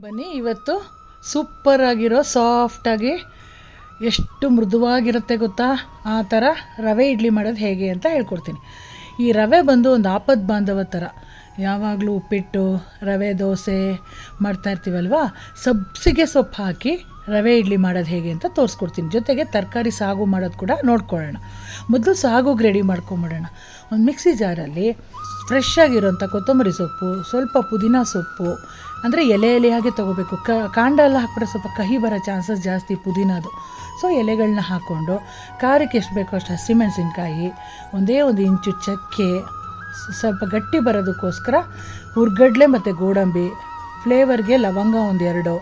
ಬನ್ನಿ ಇವತ್ತು ಸೂಪರಾಗಿರೋ ಸಾಫ್ಟಾಗಿ ಎಷ್ಟು ಮೃದುವಾಗಿರುತ್ತೆ ಗೊತ್ತಾ, ಆ ಥರ ರವೆ ಇಡ್ಲಿ ಮಾಡೋದು ಹೇಗೆ ಅಂತ ಹೇಳ್ಕೊಡ್ತೀನಿ. ಈ ರವೆ ಬಂದು ಒಂದು ಆಪದ್ ಬಾಂಧವ ಥರ. ಯಾವಾಗಲೂ ಉಪ್ಪಿಟ್ಟು ರವೆ ದೋಸೆ ಮಾಡ್ತಾಯಿರ್ತೀವಲ್ವ, ಸಬ್ಸಿಗೆ ಸೊಪ್ಪು ಹಾಕಿ ರವೆ ಇಡ್ಲಿ ಮಾಡೋದು ಹೇಗೆ ಅಂತ ತೋರಿಸ್ಕೊಡ್ತೀನಿ. ಜೊತೆಗೆ ತರಕಾರಿ ಸಾಗು ಮಾಡೋದು ಕೂಡ ನೋಡ್ಕೊಳ್ಳೋಣ. ಮೊದಲು ಸಾಗುಗೆ ರೆಡಿ ಮಾಡ್ಕೊಂಬಿಡೋಣ. ಒಂದು ಮಿಕ್ಸಿ ಜಾರಲ್ಲಿ ಫ್ರೆಶ್ ಆಗಿರೋಂಥ ಕೊತ್ತಂಬರಿ ಸೊಪ್ಪು, ಸ್ವಲ್ಪ ಪುದೀನ ಸೊಪ್ಪು, ಅಂದರೆ ಎಲೆ ಹಾಗೆ ತೊಗೋಬೇಕು. ಕಾಂಡ ಎಲ್ಲ ಹಾಕ್ಬಿಟ್ರೆ ಸ್ವಲ್ಪ ಕಹಿ ಬರೋ ಚಾನ್ಸಸ್ ಜಾಸ್ತಿ ಪುದೀನದು. ಸೊ ಎಲೆಗಳನ್ನ ಹಾಕ್ಕೊಂಡು ಖಾರಕ್ಕೆ ಎಷ್ಟು ಬೇಕೋ ಅಷ್ಟು ಹಸಿಮೆಣಸಿನ್ಕಾಯಿ, ಒಂದೇ ಒಂದು ಇಂಚು ಚಕ್ಕೆ, ಸ್ವಲ್ಪ ಗಟ್ಟಿ ಬರೋದಕ್ಕೋಸ್ಕರ ಹುರ್ಗಡ್ಲೆ ಮತ್ತು ಗೋಡಂಬಿ, ಫ್ಲೇವರ್ಗೆ ಲವಂಗ ಒಂದೆರಡು,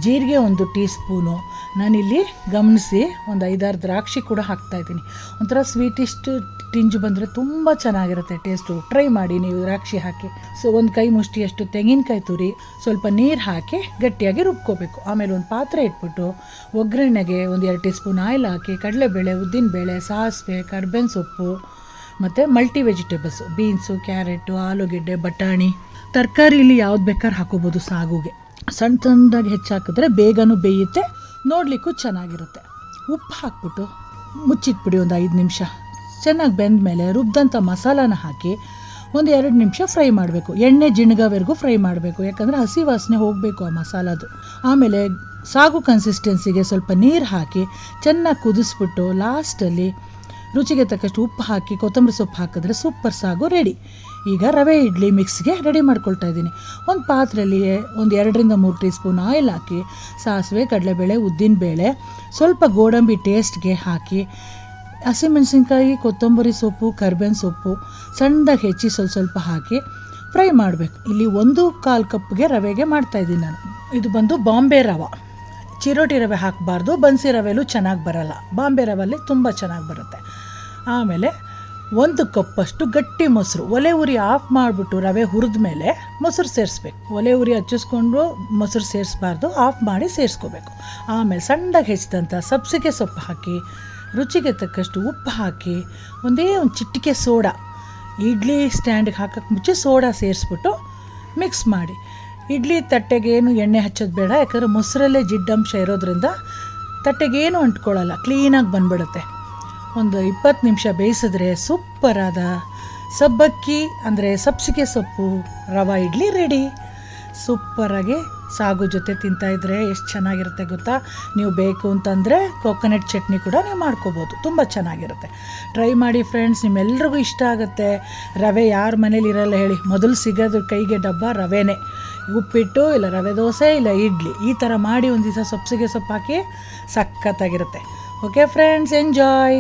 ಜೀರಿಗೆ 1 ಟೀ ಸ್ಪೂನು. ನಾನಿಲ್ಲಿ ಗಮನಿಸಿ ಒಂದು 5-6 ದ್ರಾಕ್ಷಿ ಕೂಡ ಹಾಕ್ತಾಯಿದ್ದೀನಿ. ಒಂಥರ ಸ್ವೀಟಿಷ್ಟು ಟಿಂಜು ಬಂದರೆ ತುಂಬ ಚೆನ್ನಾಗಿರುತ್ತೆ ಟೇಸ್ಟು. ಟ್ರೈ ಮಾಡಿ ನೀವು ದ್ರಾಕ್ಷಿ ಹಾಕಿ. ಸೊ ಒಂದು ಕೈ ಮುಷ್ಟಿಯಷ್ಟು ತೆಂಗಿನಕಾಯಿ ತುರಿ, ಸ್ವಲ್ಪ ನೀರು ಹಾಕಿ ಗಟ್ಟಿಯಾಗಿ ರುಬ್ಕೋಬೇಕು. ಆಮೇಲೆ ಒಂದು ಪಾತ್ರೆ ಇಟ್ಬಿಟ್ಟು ಒಗ್ಗರಣೆಗೆ 1-2 ಟೀ ಸ್ಪೂನ್ ಆಯಿಲ್ ಹಾಕಿ ಕಡಲೆಬೇಳೆ, ಉದ್ದಿನಬೇಳೆ, ಸಾಸಿವೆ, ಕರ್ಬೇವಿನ ಸೊಪ್ಪು ಮತ್ತು ಮಲ್ಟಿ ವೆಜಿಟೇಬಲ್ಸು, ಬೀನ್ಸು, ಕ್ಯಾರೆಟು, ಆಲೂಗೆಡ್ಡೆ, ಬಟಾಣಿ, ತರಕಾರಿಲಿ ಯಾವ್ದು ಬೇಕಾದ್ರೆ ಹಾಕೋಬೋದು. ಸಾಗುಗೆ ಸಣ್ಣ ಸಣ್ಣದಾಗಿ ಹೆಚ್ಚಾಕಿದ್ರೆ ಬೇಗನೂ ಬೇಯುತ್ತೆ, ನೋಡಲಿಕ್ಕೂ ಚೆನ್ನಾಗಿರುತ್ತೆ. ಉಪ್ಪು ಹಾಕ್ಬಿಟ್ಟು ಮುಚ್ಚಿಟ್ಬಿಡಿ ಒಂದು 5 ನಿಮಿಷ. ಚೆನ್ನಾಗಿ ಬೆಂದ ಮೇಲೆ ರುಬ್ದಂಥ ಮಸಾಲಾನ ಹಾಕಿ 1-2 ನಿಮಿಷ ಫ್ರೈ ಮಾಡಬೇಕು. ಎಣ್ಣೆ ಜಿಣ್ಗೋವರೆಗೂ ಫ್ರೈ ಮಾಡಬೇಕು, ಯಾಕಂದರೆ ಹಸಿ ವಾಸನೆ ಹೋಗಬೇಕು ಆ ಮಸಾಲದು. ಆಮೇಲೆ ಸಾಗು ಕನ್ಸಿಸ್ಟೆನ್ಸಿಗೆ ಸ್ವಲ್ಪ ನೀರು ಹಾಕಿ ಚೆನ್ನಾಗಿ ಕುದಿಸ್ಬಿಟ್ಟು ಲಾಸ್ಟಲ್ಲಿ ರುಚಿಗೆ ತಕ್ಕಷ್ಟು ಉಪ್ಪು ಹಾಕಿ ಕೊತ್ತಂಬರಿ ಸೊಪ್ಪು ಹಾಕಿದ್ರೆ ಸೂಪರ್ ಸಾಗು ರೆಡಿ. ಈಗ ರವೆ ಇಡ್ಲಿ ಮಿಕ್ಸ್ಗೆ ರೆಡಿ ಮಾಡ್ಕೊಳ್ತಾ ಇದ್ದೀನಿ. ಒಂದು ಪಾತ್ರೆಯಲ್ಲಿ 2-3 ಟೀ ಸ್ಪೂನ್ ಆಯಿಲ್ ಹಾಕಿ ಸಾಸಿವೆ, ಕಡಲೆಬೇಳೆ, ಉದ್ದಿನಬೇಳೆ, ಸ್ವಲ್ಪ ಗೋಡಂಬಿ ಟೇಸ್ಟ್ಗೆ ಹಾಕಿ, ಹಸಿಮೆಣಸಿನ್ಕಾಯಿ, ಕೊತ್ತಂಬರಿ ಸೊಪ್ಪು, ಕರ್ಬೇವಿನ ಸೊಪ್ಪು ಸಣ್ಣದಾಗಿ ಹೆಚ್ಚಿ ಸ್ವಲ್ಪ ಹಾಕಿ ಫ್ರೈ ಮಾಡಬೇಕು. ಇಲ್ಲಿ 1/4 ಕಪ್ಗೆ ರವೆಗೆ ಮಾಡ್ತಾಯಿದ್ದೀನಿ ನಾನು. ಇದು ಬಂದು ಬಾಂಬೆ ರವೆ, ಚಿರೋಟಿ ರವೆ ಹಾಕಬಾರ್ದು, ಬನ್ಸಿ ರವೆಲೂ ಚೆನ್ನಾಗಿ ಬರಲ್ಲ, ಬಾಂಬೆ ರವೆಲ್ಲಿ ತುಂಬ ಚೆನ್ನಾಗಿ ಬರುತ್ತೆ. ಆಮೇಲೆ 1 ಕಪ್ಪಷ್ಟು ಗಟ್ಟಿ ಮೊಸರು, ಒಲೆ ಉರಿ ಆಫ್ ಮಾಡಿಬಿಟ್ಟು ರವೆ ಹುರಿದ ಮೇಲೆ ಮೊಸರು ಸೇರಿಸ್ಬೇಕು. ಒಲೆ ಉರಿ ಹಚ್ಚಿಸ್ಕೊಂಡು ಮೊಸರು ಸೇರಿಸ್ಬಾರ್ದು, ಆಫ್ ಮಾಡಿ ಸೇರಿಸ್ಕೋಬೇಕು. ಆಮೇಲೆ ಸಣ್ಣದಾಗಿ ಹೆಚ್ಚಿದಂಥ ಸಬ್ಸಿಗೆ ಸೊಪ್ಪು ಹಾಕಿ, ರುಚಿಗೆ ತಕ್ಕಷ್ಟು ಉಪ್ಪು ಹಾಕಿ, ಒಂದೇ ಒಂದು ಚಿಟಿಕೆ ಸೋಡಾ, ಇಡ್ಲಿ ಸ್ಟ್ಯಾಂಡಿಗೆ ಹಾಕೋಕ್ಕೆ ಮುಂಚೆ ಸೋಡಾ ಸೇರಿಸ್ಬಿಟ್ಟು ಮಿಕ್ಸ್ ಮಾಡಿ. ಇಡ್ಲಿ ತಟ್ಟೆಗೇನು ಎಣ್ಣೆ ಹಚ್ಚೋದು ಬೇಡ, ಯಾಕಂದರೆ ಮೊಸರಲ್ಲೇ ಜಿಡ್ಡಂಶ ಇರೋದ್ರಿಂದ ತಟ್ಟೆಗೇನು ಅಂಟ್ಕೊಳ್ಳಲ್ಲ, ಕ್ಲೀನಾಗಿ ಬಂದ್ಬಿಡುತ್ತೆ. ಒಂದು 20 ನಿಮಿಷ ಬೇಯಿಸಿದ್ರೆ ಸೂಪರಾದ ಸಬ್ಬಕ್ಕಿ ಅಂದರೆ ಸಬ್ಸಿಗೆ ಸೊಪ್ಪು ರವೆ ಇಡ್ಲಿ ರೆಡಿ. ಸೂಪರಾಗಿ ಸಾಗು ಜೊತೆ ತಿಂತಾಯಿದ್ರೆ ಎಷ್ಟು ಚೆನ್ನಾಗಿರುತ್ತೆ ಗೊತ್ತಾ. ನೀವು ಬೇಕು ಅಂತಂದರೆ ಕೋಕೋನಟ್ ಚಟ್ನಿ ಕೂಡ ನೀವು ಮಾಡ್ಕೋಬೋದು, ತುಂಬ ಚೆನ್ನಾಗಿರುತ್ತೆ. ಟ್ರೈ ಮಾಡಿ ಫ್ರೆಂಡ್ಸ್, ನಿಮ್ಮೆಲ್ರಿಗೂ ಇಷ್ಟ ಆಗುತ್ತೆ. ರವೆ ಯಾರ ಮನೇಲಿ ಇರಲ್ಲ ಹೇಳಿ, ಮೊದಲು ಸಿಗೋದು ಕೈಗೆ ಡಬ್ಬ ರವೆನೇ. ಉಪ್ಪಿಟ್ಟು ಇಲ್ಲ ರವೆ ದೋಸೆ ಇಲ್ಲ ಇಡ್ಲಿ, ಈ ಥರ ಮಾಡಿ ಒಂದು ದಿವಸ ಸಬ್ಸಿಗೆ ಸೊಪ್ಪು ಹಾಕಿ ಸಖತ್ತಾಗಿರುತ್ತೆ. Okay friends, enjoy.